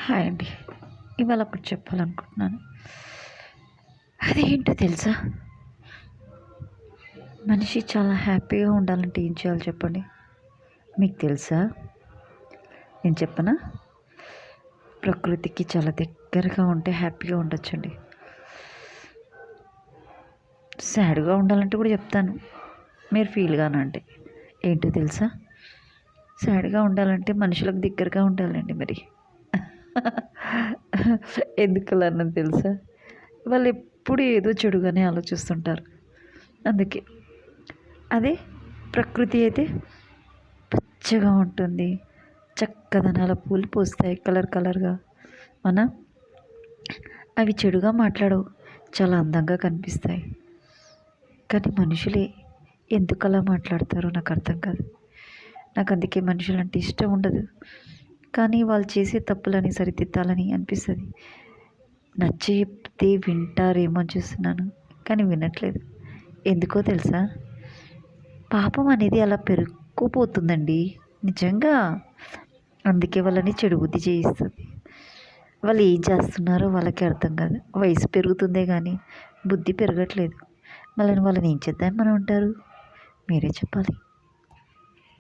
Hi అండి. ఇవాళ ఒకటి చెప్పాలనుకుంటున్నాను. అదేంటో తెలుసా? మనిషి చాలా హ్యాపీగా ఉండాలంటే ఏం చేయాలో చెప్పండి? మీకు తెలుసా? నేను చెప్పనా? ప్రకృతికి చాలా దగ్గరగా ఉంటే హ్యాపీగా ఉండొచ్చండి. సాడ్‌గా ఉండాలంటే కూడా చెప్తాను. మీరు ఫీల్ కానండి. ఏంటో తెలుసా? సాడ్‌గా ఉండాలంటే మనుషులకు దగ్గరగా ఉండాలండి మరి. ఎందుకలా అన్నది తెలుసా? వాళ్ళు ఎప్పుడు ఏదో చెడుగానే ఆలోచిస్తుంటారు. అందుకే. అదే ప్రకృతి అయితే పచ్చగా ఉంటుంది. చక్కదనాల పూలు పూస్తాయి కలర్ కలర్‌గా. మన అవి చెడుగా మాట్లాడవు. చాలా అందంగా కనిపిస్తాయి. కానీ మనుషులే ఎందుకలా మాట్లాడతారో నాకు అర్థం కాదు. నాకు అందుకే మనుషులంటే ఇష్టం ఉండదు. కానీ వాళ్ళు చేసే తప్పులని సరిదిద్దాలని అనిపిస్తది. నచ్చచెప్తే వింటారేమో అని చూస్తున్నాను. కానీ వినట్లేదు. ఎందుకో తెలుసా? పాపం అనేది అలా పెరుక్కుపోతుందండి. నిజంగా. అందుకే వాళ్ళని చెడు బుద్ధి చేయిస్తది. వాళ్ళు ఏం చేస్తున్నారో వాళ్ళకే అర్థం కాదు. వయసు పెరుగుతుందే కానీ బుద్ధి పెరగట్లేదు. వాళ్ళని ఏం చేద్దామని ఉంటారు? మీరే చెప్పాలి.